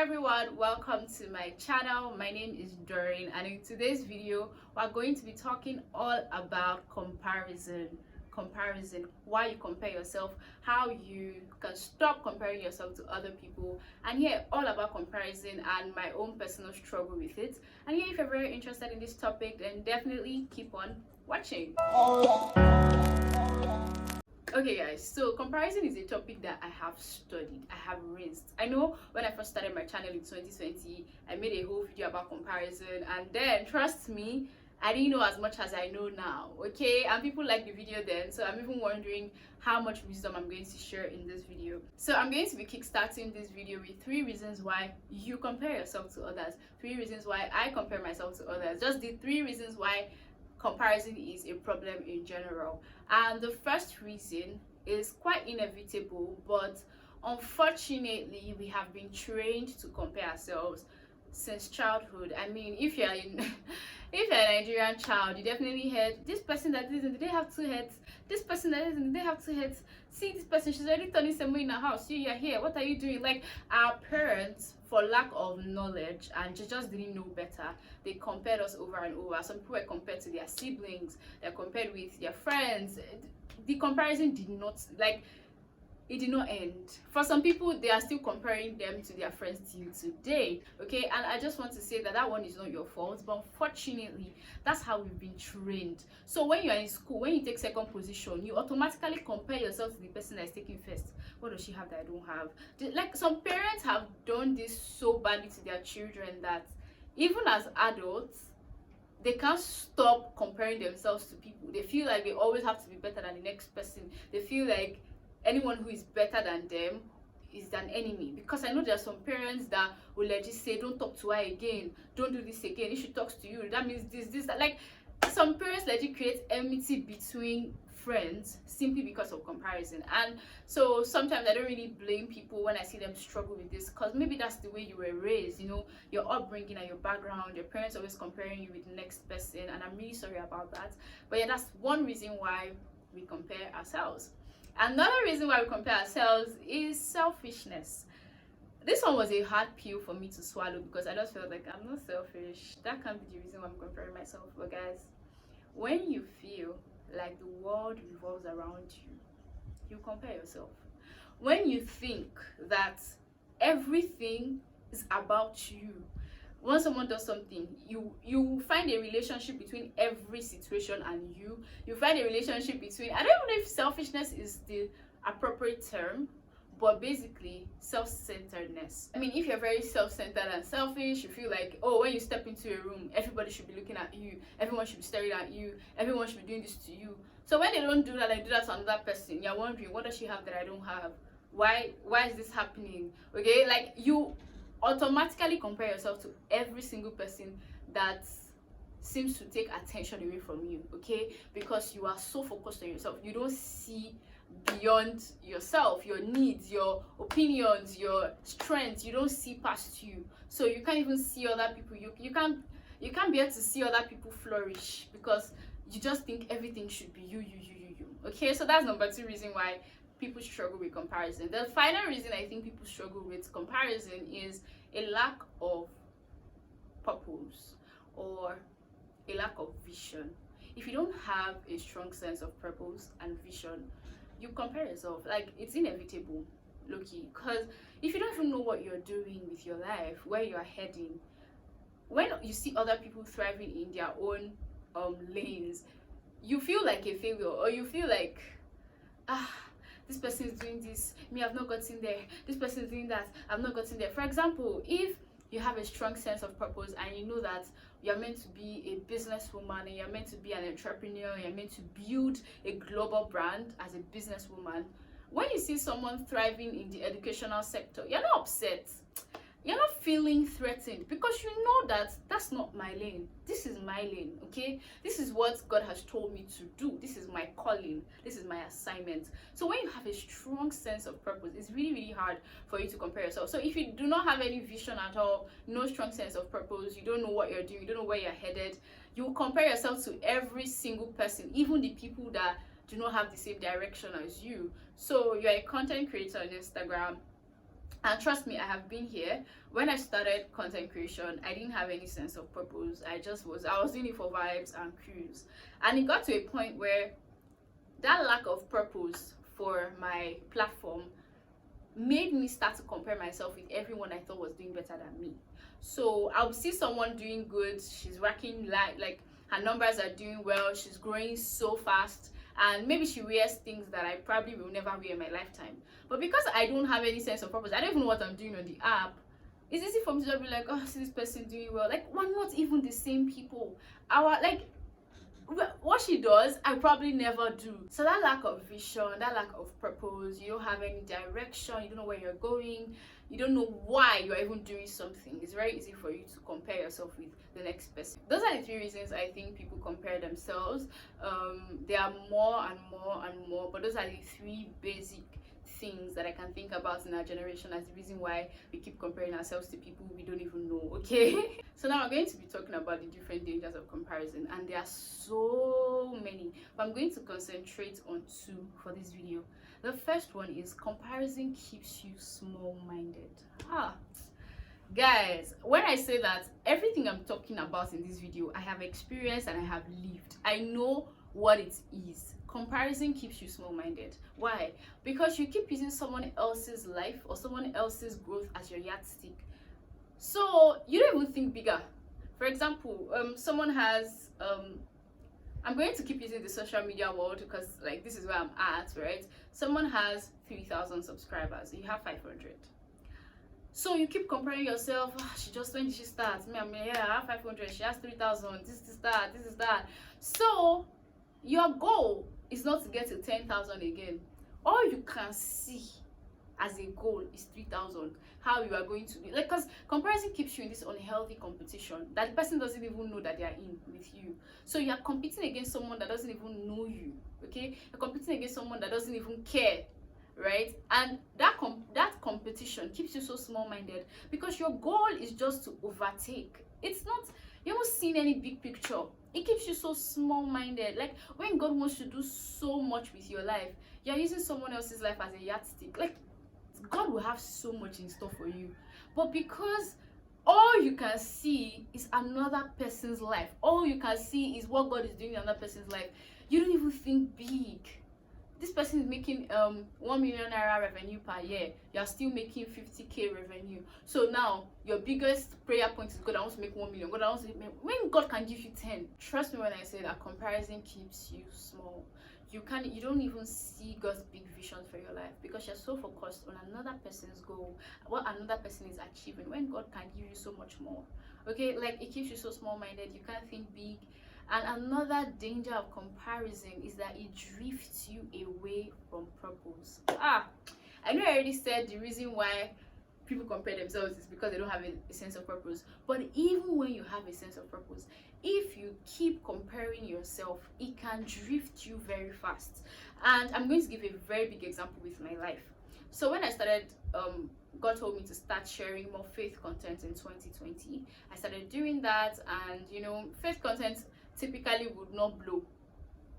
everyone, welcome to my channel. My name is Doreen, and in today's video we're going to be talking all about comparison, why you compare yourself, how you can stop comparing yourself to other people, and all about comparison and my own personal struggle with it. And if you're very interested in this topic, then definitely keep on watching. Okay guys, so comparison is a topic that I have studied, I have raised. I know when I first started my channel in 2020, I made a whole video about comparison, and then trust me, I didn't know as much as I know now, okay? And people liked the video then, so I'm even wondering how much wisdom I'm going to share in this video. So I'm going to be kickstarting this video with 3 reasons why you compare yourself to others, 3 reasons why I compare myself to others, just the 3 reasons why comparison is a problem in general. And the first reason is quite inevitable, but unfortunately we have been trained to compare ourselves since childhood. I mean, if you're if you're a Nigerian child, you definitely heard this person that isn't, they have 2 heads, this person that isn't, they have 2 heads, see this person, she's already turning somewhere in the house, you're here, what are you doing? Like, our parents, for lack of knowledge and just didn't know better, they compared us over and over. Some people were compared to their siblings, they're compared with their friends. The comparison did not, like, it did not end. For some people, they are still comparing them to their friends till today, okay? And I just want to say that one is not your fault, but unfortunately that's how we've been trained. So when you're in school, when you take 2nd position, you automatically compare yourself to the person that's taking 1st. What does she have that I don't have? Like, some parents have done this so badly to their children that even as adults, they can't stop comparing themselves to people. They feel like they always have to be better than the next person. They feel like anyone who is better than them is an enemy. Because I know there are some parents that will legit say, don't talk to her again, don't do this again, if she talks to you, that means this, that. Like, some parents legit create enmity between friends simply because of comparison. And so sometimes I don't really blame people when I see them struggle with this, because maybe that's the way you were raised, you know, your upbringing and your background, your parents always comparing you with the next person, and I'm really sorry about that. But yeah, that's one reason why we compare ourselves. Another reason why we compare ourselves is selfishness. This one was a hard pill for me to swallow, because I just felt like I'm not selfish. That can't be the reason why I'm comparing myself. But guys, when you feel like the world revolves around you, you compare yourself. When you think that everything is about you, when someone does something, you find a relationship between every situation and you find a relationship between, I don't even know if selfishness is the appropriate term, but basically self-centeredness. I mean, if you're very self-centered and selfish, you feel like, oh, when you step into a room, everybody should be looking at you, everyone should be staring at you, everyone should be doing this to you. So when they don't do that, they do that to another person, you're wondering, what does she have that I don't have? Why is this happening? Okay, like, you automatically compare yourself to every single person that seems to take attention away from you, okay? Because you are so focused on yourself, you don't see beyond yourself, your needs, your opinions, your strengths. You don't see past you, so you can't even see other people. You can't be able to see other people flourish, because you just think everything should be you. Okay, so that's number 2 reason why people struggle with comparison. The final reason I think people struggle with comparison is a lack of purpose or a lack of vision. If you don't have a strong sense of purpose and vision, you compare yourself. Like, it's inevitable, low-key, because if you don't even know what you're doing with your life, where you're heading, when you see other people thriving in their own lanes, you feel like a failure, or you feel like, this person is doing this, me, I've not gotten there. This person is doing that, I've not gotten there. For example, if you have a strong sense of purpose and you know that you're meant to be a businesswoman, and you're meant to be an entrepreneur, and you're meant to build a global brand as a businesswoman, when you see someone thriving in the educational sector, you're not upset. You're not feeling threatened, because you know that that's not my lane. This is my lane, okay? This is what God has told me to do. This is my calling. This is my assignment. So when you have a strong sense of purpose, it's really, really hard for you to compare yourself. So if you do not have any vision at all, no strong sense of purpose, you don't know what you're doing, you don't know where you're headed, you will compare yourself to every single person, even the people that do not have the same direction as you. So you're a content creator on Instagram, And trust me, I have been here. When I started content creation, I didn't have any sense of purpose. I was doing it for vibes and cruise. And it got to a point where that lack of purpose for my platform made me start to compare myself with everyone I thought was doing better than me. So I'll see someone doing good, she's working like her numbers are doing well, she's growing so fast, and maybe she wears things that I probably will never wear in my lifetime. But because I don't have any sense of purpose, I don't even know what I'm doing on the app, it's easy for me to just be like, oh, see this person doing well. Like, we're not even the same people. What she does, I probably never do. So that lack of vision, that lack of purpose, you don't have any direction, you don't know where you're going, you don't know why you're even doing something, it's very easy for you to compare yourself with the next person. Those are the 3 reasons I think people compare themselves. There are more and more and more, but those are the 3 basic things that I can think about in our generation as the reason why we keep comparing ourselves to people we don't even know. Okay. So now I'm going to be talking about the different dangers of comparison, and there are so many, but I'm going to concentrate on 2 for this video. The first one is comparison keeps you small-minded. Guys, when I say that, everything I'm talking about in this video I have experienced and I have lived. I know what it is. Comparison keeps you small-minded. Why? Because you keep using someone else's life or someone else's growth as your yardstick, so you don't even think bigger. For example, someone has I'm going to keep using the social media world because like this is where I'm at, right? Someone has 3,000 subscribers, you have 500. So you keep comparing yourself. When did she start? Me, yeah, I have 500, she has 3,000, this is that. So your goal is not to get to 10,000 again. All you can see as a goal is 3,000. How you are going to be, like, because comparison keeps you in this unhealthy competition that the person doesn't even know that they are in with you. So you are competing against someone that doesn't even know you. Okay, you're competing against someone that doesn't even care, right? And that competition keeps you so small-minded because your goal is just to overtake. It's not, you haven't seen any big picture. It keeps you so small-minded. Like, when God wants to do so much with your life, you're using someone else's life as a yardstick. Like, God will have so much in store for you, but because all you can see is another person's life, all you can see is what God is doing in another person's life, you don't even think big. This person is making 1 million naira revenue per year, you're still making 50k revenue. So now your biggest prayer point is, God, I want to make 1 million. God, I want to make, when God can give you 10. Trust me when I say that comparison keeps you small. You don't even see God's big vision for your life because you're so focused on another person's goal, what another person is achieving, when God can give you so much more. Okay, like, it keeps you so small-minded, you can't think big. And another danger of comparison is that it drifts you away from purpose. I know I already said the reason why people compare themselves is because they don't have a sense of purpose, but even when you have a sense of purpose, if you keep comparing yourself, it can drift you very fast. And I'm going to give a very big example with my life. So when I started, God told me to start sharing more faith content in 2020. I started doing that, and faith content typically would not blow.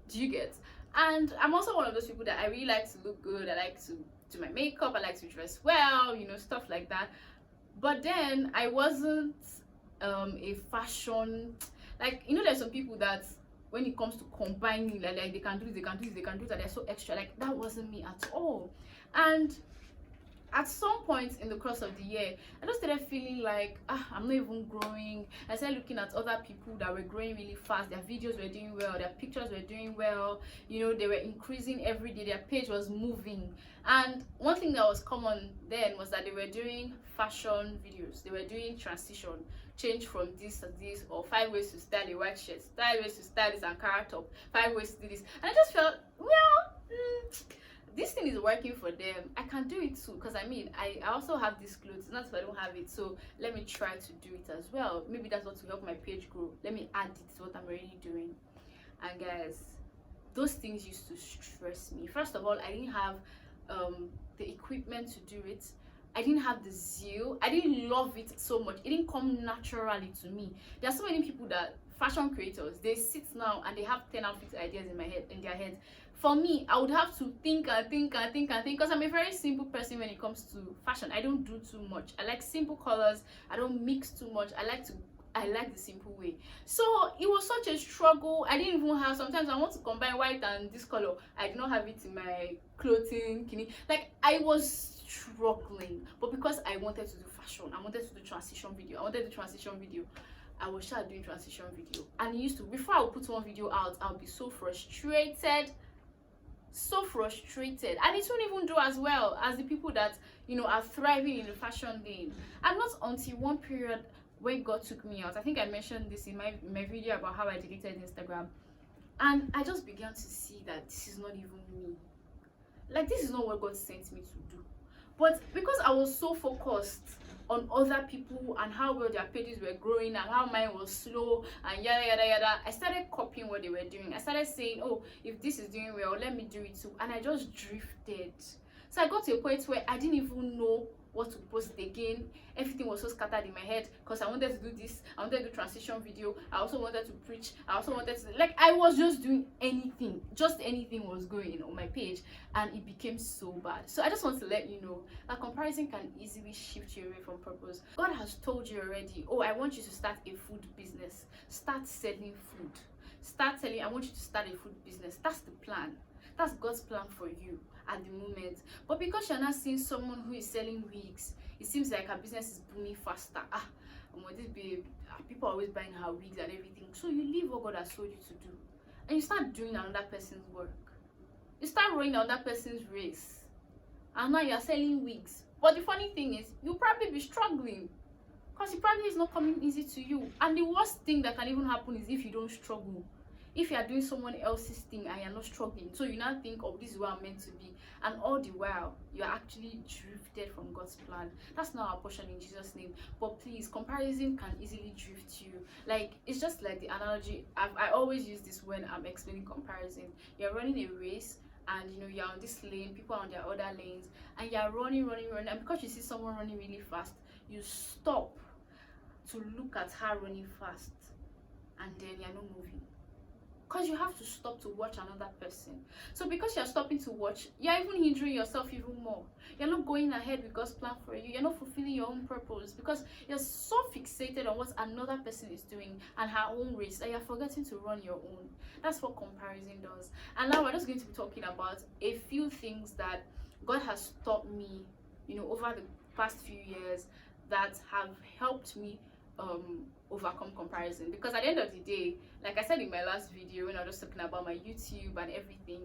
Do you get? And I'm also one of those people that I really like to look good, I like to do my makeup, I like to dress well, stuff like that. But then I wasn't a fashion, like, there's some people that when it comes to combining, like they can do this, they can do that, they're so extra. Like, that wasn't me at all. And at some point in the course of the year, I just started feeling like, I'm not even growing. I started looking at other people that were growing really fast. Their videos were doing well, their pictures were doing well, they were increasing every day, their page was moving. And one thing that was common then was that they were doing fashion videos. They were doing transition, change from this to this, or 5 ways to style a white shirt, 5 ways to style this Ankara top, 5 ways to do this. And I just felt, this thing is working for them, I can do it too. Because I also have these clothes, not if I don't have it, so let me try to do it as well. Maybe that's what will help my page grow. Let me add it to what I'm already doing. And guys, those things used to stress me. First of all, I didn't have the equipment to do it. I didn't have the zeal. I didn't love it so much. It didn't come naturally to me. There are so many people that, fashion creators, they sit now and they have 10 outfit ideas in their heads. For me, I would have to think and think and think and think, because I'm a very simple person when it comes to fashion. I don't do too much. I like simple colors. I don't mix too much. I like the simple way. So it was such a struggle. I didn't even have, sometimes I want to combine white and this color. I did not have it in my clothing. Like, I was struggling. But because I wanted to do fashion, I wanted to do transition video. I was sure doing transition video. And it used to, before I would put one video out, I'll be so frustrated. And it won't even do as well as the people that, you know, are thriving in the fashion lane. And not until one period where God took me out. I think I mentioned this in my video about how I deleted Instagram, and I just began to see that this is not even me. Like, this is not what God sent me to do. But because I was so focused on other people and how well their pages were growing and how mine was slow and yada yada yada, I started copying what they were doing. I started saying, oh, if this is doing well, let me do it too. And I just drifted. So I got to a point where I didn't even know what to post again. Everything was so scattered in my head, because I wanted to do this, I wanted to do transition video, I also wanted to preach, I also wanted to, like, I was just doing anything, just anything was going on my page, and it became so bad. So I just want to let you know that comparison can easily shift you away from purpose. God has told you already, oh, I want you to start a food business, start selling food, I want you to start a food business. That's the plan. That's God's plan for you at the moment. But because you're not seeing someone who is selling wigs, it seems like her business is booming faster. This babe, people are always buying her wigs and everything. So you leave what God has told you to do, and you start doing another person's work. You start running another person's race, and now you're selling wigs. But the funny thing is, you'll probably be struggling, because it probably is not coming easy to you. And the worst thing that can even happen is if you don't struggle. If you are doing someone else's thing and you're not struggling, so you now think, oh, this is where I'm meant to be, and all the while you're actually drifted from God's plan. That's not our portion in Jesus' name. But please, comparison can easily drift you. Like, it's just like the analogy I always use this when I'm explaining comparison. You're running a race, and you know you're on this lane, people are on their other lanes, and you're running, and because you see someone running really fast, you stop to look at her running fast, and then you're not moving. Because you have to stop to watch another person. So because you're stopping to watch, you're even hindering yourself even more. You're not going ahead with God's plan for you. You're not fulfilling your own purpose, because you're so fixated on what another person is doing and her own race that you're forgetting to run your own. That's what comparison does. And now we're just going to be talking about a few things that God has taught me, you know, over the past few years, that have helped me overcome comparison. Because at the end of the day, like I said in my last video when I was just talking about my YouTube and everything,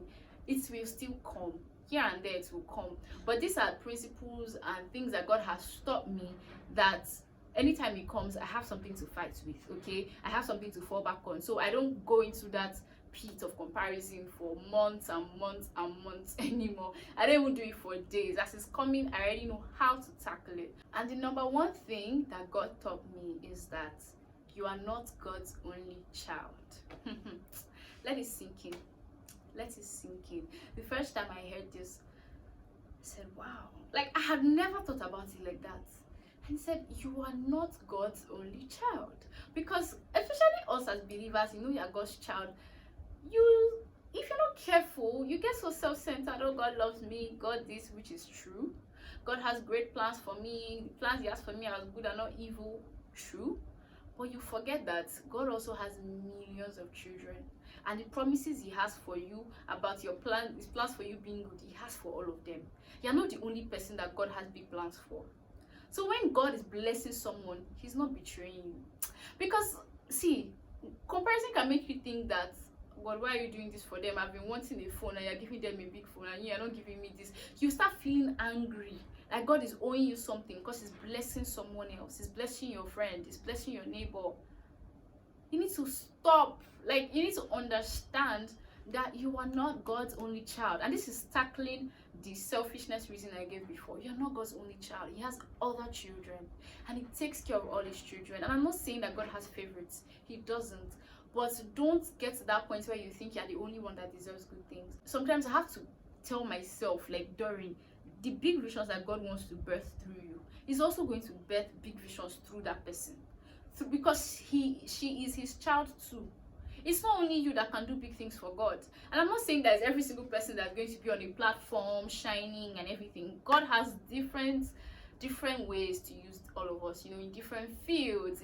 it will still come here and there, it will come. But these are principles and things that God has taught me, that anytime it comes, I have something to fight with. Okay, I have something to fall back on, so I don't go into that pit of comparison for months and months and months anymore. I don't even do it for days. As it's coming, I already know how to tackle it. And the number one thing that God taught me is that you are not God's only child. Let it sink in. The first time I heard this, I said, wow. Like, I had never thought about it like that. And he said, you are not God's only child. Because especially us as believers, you know, you are God's child. If you're not careful, you get so self-centered. Oh, God loves me, God this, which is true. God has great plans for me. The plans he has for me are good and not evil. True. But you forget that God also has millions of children, and the promises he has for you about your plan, his plans for you being good, he has for all of them. You're not the only person that God has big plans for. So when God is blessing someone, he's not betraying you. Because see, comparison can make you think that, God, why are you doing this for them? I've been wanting a phone and you're giving them a big phone, and you're not giving me this. You start feeling angry, like God is owing you something because he's blessing someone else. He's blessing your friend, he's blessing your neighbor. You need to stop. Like, you need to understand that you are not God's only child. And this is tackling the selfishness reason I gave before. You're not God's only child. He has other children, and he takes care of all his children. And I'm not saying that God has favorites. He doesn't. But don't get to that point where you think you're the only one that deserves good things. Sometimes I have to tell myself, like, Doreen, the big visions that God wants to birth through you, he's also going to birth big visions through that person. Because she is his child too. It's not only you that can do big things for God. And I'm not saying that it's every single person that's going to be on a platform shining and everything. God has different ways to use all of us, in different fields,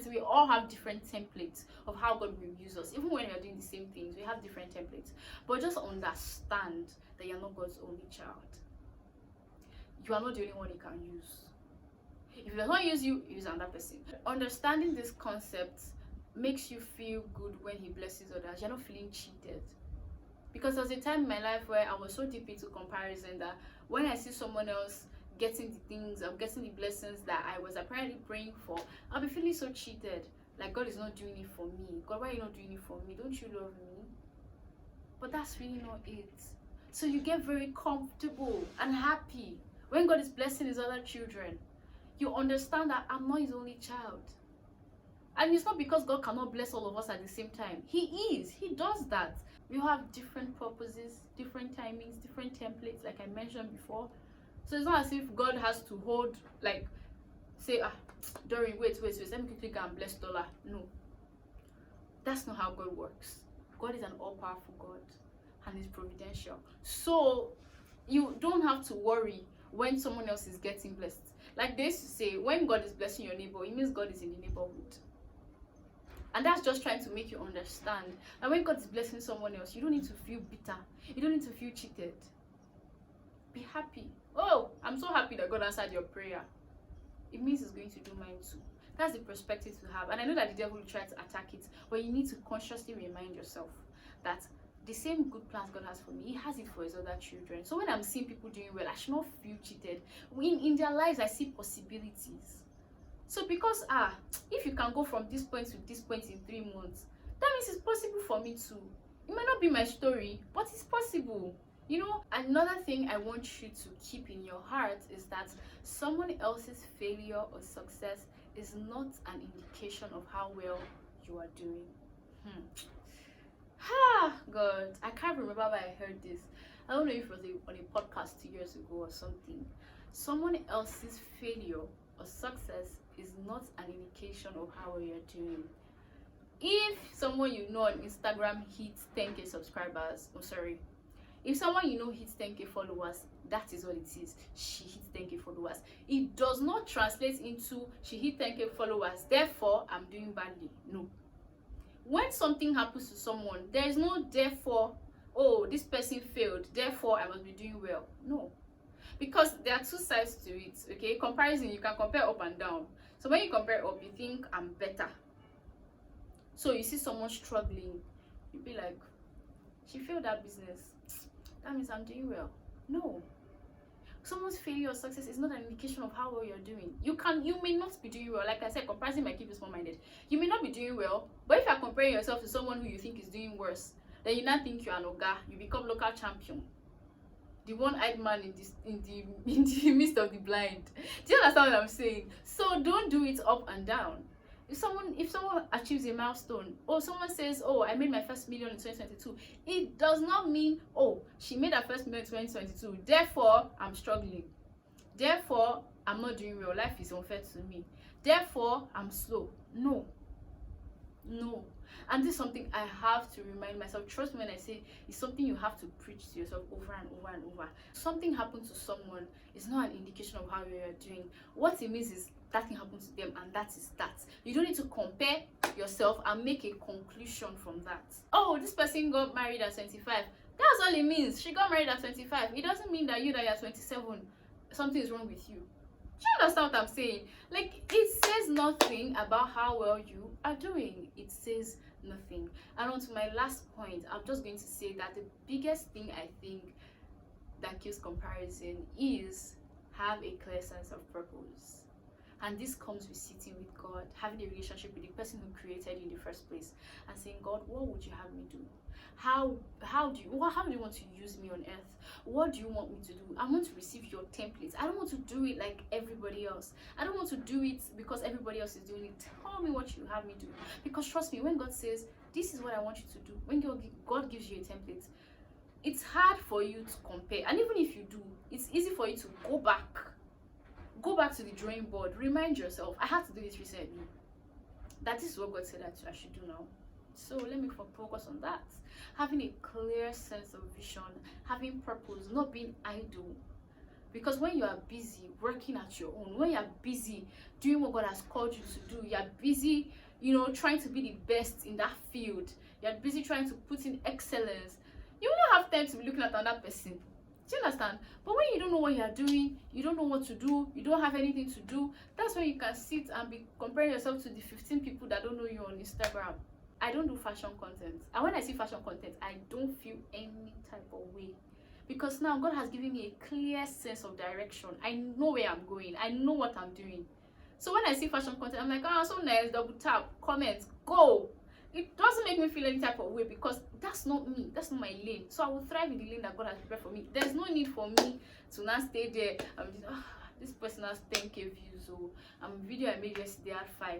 we all have different templates of how God will use us. Even when we are doing the same things, we have different templates. But just understand that you're not God's only child. You are not the only one He can use. If He does not use you, He use another person. Understanding this concept makes you feel good when He blesses others. You're not feeling cheated. Because there was a time in my life where I was so deep into comparison that when I see someone else getting the things, I'm getting the blessings that I was apparently praying for, I'll be feeling so cheated. Like, God is not doing it for me. God, why are you not doing it for me? Don't you love me? But that's really not it. So you get very comfortable and happy when God is blessing His other children. You understand that I'm not His only child. And it's not because God cannot bless all of us at the same time. He does that. We have different purposes, different timings, different templates, like I mentioned before. So it's not as if God has to hold, like, say, Doreen, wait, let me quickly go and bless Dollar. No. That's not how God works. God is an all-powerful God, and He's providential. So you don't have to worry when someone else is getting blessed. Like they used to say, when God is blessing your neighbor, it means God is in the neighborhood. And that's just trying to make you understand that when God is blessing someone else, you don't need to feel bitter. You don't need to feel cheated. Be happy. Oh, I'm so happy that God answered your prayer. It means He's going to do mine too. That's the perspective to have. And I know that the devil will try to attack it, but you need to consciously remind yourself that the same good plans God has for me, He has it for His other children. So when I'm seeing people doing well, I should not feel cheated. In their lives, I see possibilities. So because if you can go from this point to this point in 3 months, that means it's possible for me too. It might not be my story, but it's possible. Another thing I want you to keep in your heart is that someone else's failure or success is not an indication of how well you are doing. God, I can't remember where I heard this. I don't know if it was on a podcast 2 years ago or something. Someone else's failure or success is not an indication of how well you're doing. If someone on Instagram hits 10k subscribers, if someone hits 10k followers, that is what it is. She hits 10k followers. It does not translate into she hit 10k followers, therefore I'm doing badly. No. When something happens to someone, there is no therefore, this person failed, therefore I must be doing well. No. Because there are two sides to it, okay? Comparison, you can compare up and down. So when you compare up, you think I'm better. So you see someone struggling, you be like, she failed that business. That means I'm doing well. No. Someone's failure or success is not an indication of how well you're doing. You may not be doing well. Like I said, comparison might keep you small-minded. You may not be doing well, but if you're comparing yourself to someone who you think is doing worse, then you not think you're an oga. You become local champion. The one-eyed man in the midst of the blind. Do you understand what I'm saying? So don't do it up and down. If someone achieves a milestone, or someone says, I made my first million in 2022, it does not mean, she made her first million in 2022, therefore I'm struggling, therefore I'm not doing well, life is unfair to me, therefore I'm slow. No. And this is something I have to remind myself. Trust me when I say it's something you have to preach to yourself over and over and over. Something happened to someone is not an indication of how you're doing. What it means is that thing happened to them, and that is that. You don't need to compare yourself and make a conclusion from that. This person got married at 25. That's all it means. She got married at 25. It doesn't mean that you're 27, something is wrong with you. Do you understand what I'm saying? Like, it says nothing about how well you are doing. It says nothing. And on to my last point, I'm just going to say that the biggest thing I think that kills comparison is have a clear sense of purpose. And this comes with sitting with God, having a relationship with the person who created you in the first place, and saying, God, what would you have me do? How do you want to use me on earth? What do you want me to do? I want to receive your templates. I don't want to do it like everybody else. I don't want to do it because everybody else is doing it. Tell me what you have me do. Because trust me, when God says, this is what I want you to do, when God gives you a template, it's hard for you to compare. And even if you do, it's easy for you to go back to the drawing board. Remind yourself, I had to do this recently, that this is what God said that I should do now. So let me focus on that. Having a clear sense of vision, having purpose, not being idle. Because when you are busy working at your own, when you are busy doing what God has called you to do, you are busy, trying to be the best in that field, you are busy trying to put in excellence, you will not have time to be looking at another person. Do you understand? But when you don't know what you are doing, you don't know what to do, you don't have anything to do, that's when you can sit and be comparing yourself to the 15 people that don't know you on Instagram. I don't do fashion content. And when I see fashion content, I don't feel any type of way. Because now God has given me a clear sense of direction. I know where I'm going. I know what I'm doing. So when I see fashion content, I'm like, so nice, double tap, comment, go. It doesn't make me feel any type of way because that's not me. That's not my lane. So I will thrive in the lane that God has prepared for me. There's no need for me to now stay there. This person has 10k views. So video I made yesterday at 5.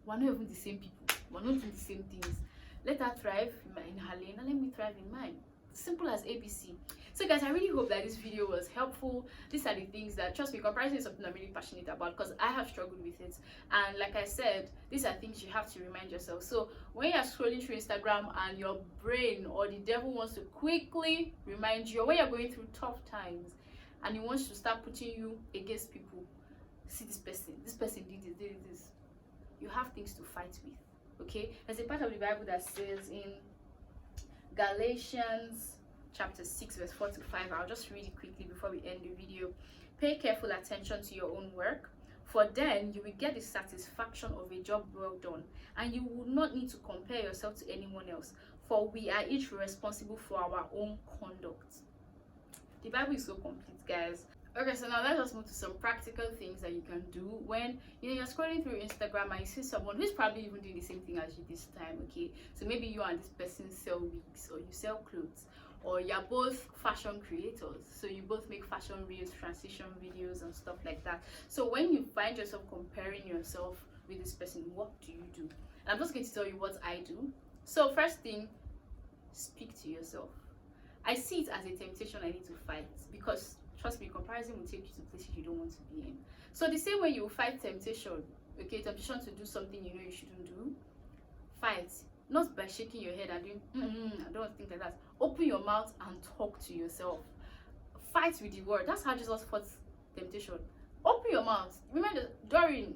We're not even the same people. We're not doing the same things. Let her thrive in her lane and let me thrive in mine. Simple as ABC. So guys, I really hope that this video was helpful. These are the things that, trust me, comparison is something I'm really passionate about because I have struggled with it. And like I said, these are things you have to remind yourself. So when you're scrolling through Instagram and your brain or the devil wants to quickly remind you, or when you're going through tough times and he wants to start putting you against people, see this person did this. You have things to fight with. Okay, there's a part of the Bible that says in Galatians chapter 6 verse 4 to 5. I'll just read it quickly before we end the video. Pay careful attention to your own work, for then you will get the satisfaction of a job well done, and you will not need to compare yourself to anyone else, for we are each responsible for our own conduct. The Bible is so complete, guys. Okay, so now let's just move to some practical things that you can do when you're scrolling through Instagram and you see someone who's probably even doing the same thing as you this time. Okay, so maybe you and this person sell wigs, or you sell clothes, or you're both fashion creators, so you both make fashion reels, transition videos and stuff like that. So when you find yourself comparing yourself with this person, what do you do? And I'm just going to tell you what I do. So first thing, speak to yourself. I see it as a temptation I need to fight, because trust me, comparison will take you to places you don't want to be in. So the same way you fight temptation, okay, temptation to do something you know you shouldn't do, fight. Not by shaking your head and doing, I don't think like that. Open your mouth and talk to yourself. Fight with the word. That's how Jesus fought temptation. Open your mouth. Remember, Doreen,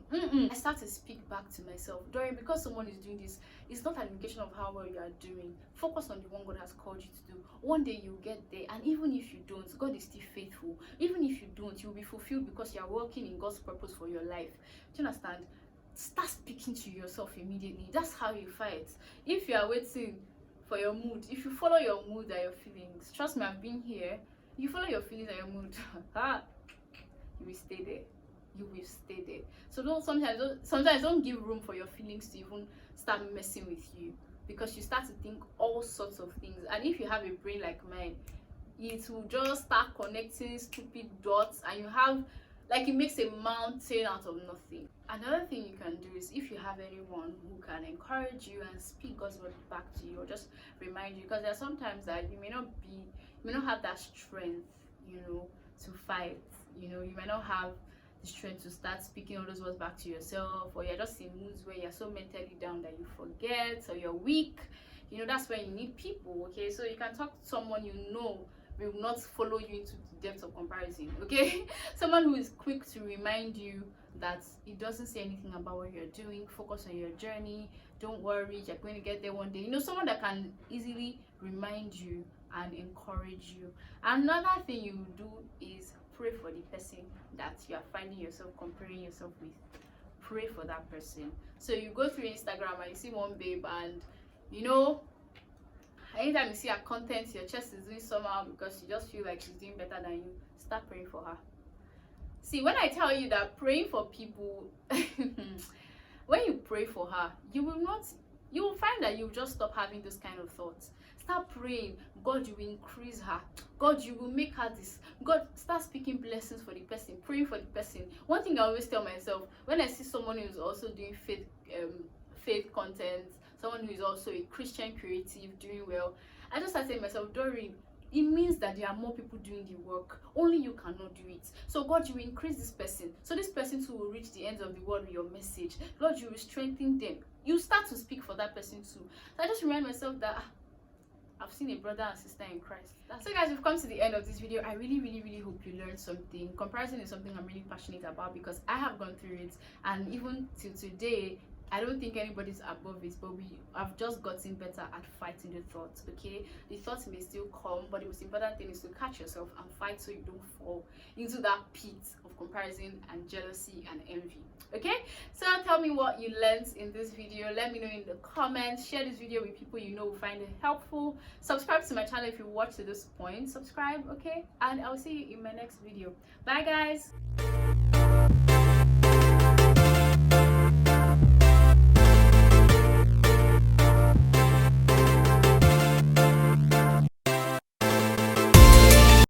I start to speak back to myself. Doreen, because someone is doing this, it's not an indication of how well you are doing. Focus on the one God has called you to do. One day you'll get there, and even if you don't, God is still faithful. Even if you don't, you'll be fulfilled because you are working in God's purpose for your life. Do you understand? Start speaking to yourself immediately. That's how you fight. If you are waiting for your mood, if you follow your mood and your feelings, trust me, I've been here. You follow your feelings and your mood, you will stay there. You will stay there. So sometimes don't give room for your feelings to even start messing with you, because you start to think all sorts of things. And if you have a brain like mine, it will just start connecting stupid dots, and you have, like, it makes a mountain out of nothing. Another thing you can do is, if you have anyone who can encourage you and speak God's word back to you, or just remind you, because there are sometimes that you may not have that strength, to fight. You may not have the strength to start speaking all those words back to yourself, or you're just in moods where you're so mentally down that you forget, or you're weak. That's when you need people. Okay, so you can talk to someone will not follow you into the depths of comparison. Okay, someone who is quick to remind you that it doesn't say anything about what you're doing. Focus on your journey. Don't worry, you're going to get there one day. Someone that can easily remind you and encourage you. Another thing you do is pray for the person that you are finding yourself comparing yourself with. Pray for that person. So you go through Instagram and you see one babe, and anytime you see her content, your chest is doing somehow because you just feel like she's doing better than you. Start praying for her. See, when I tell you that praying for people, when you pray for her, you will find that you'll just stop having those kind of thoughts. Start praying. God, you will increase her. God, you will make her this. God, start speaking blessings for the person, praying for the person. One thing I always tell myself, when I see someone who is also doing faith content, someone who is also a Christian creative doing well, I just start saying to myself, Doreen, it means that there are more people doing the work. Only you cannot do it. So God, you will increase this person, so this person too will reach the ends of the world with your message. Lord, you will strengthen them. You start to speak for that person too. So I just remind myself that I've seen a brother and sister in Christ. So guys, we've come to the end of this video. I really hope you learned something. Comparison is something I'm really passionate about because I have gone through it, and even till today I don't think anybody's above it, but I've just gotten better at fighting the thoughts. Okay, the thoughts may still come, but the most important thing is to catch yourself and fight so you don't fall into that pit of comparison and jealousy and envy. Okay, so tell me what you learned in this video. Let me know in the comments. Share this video with people you know will find it helpful. Subscribe to my channel if you watched to this point. Subscribe, okay, and I'll see you in my next video. Bye guys.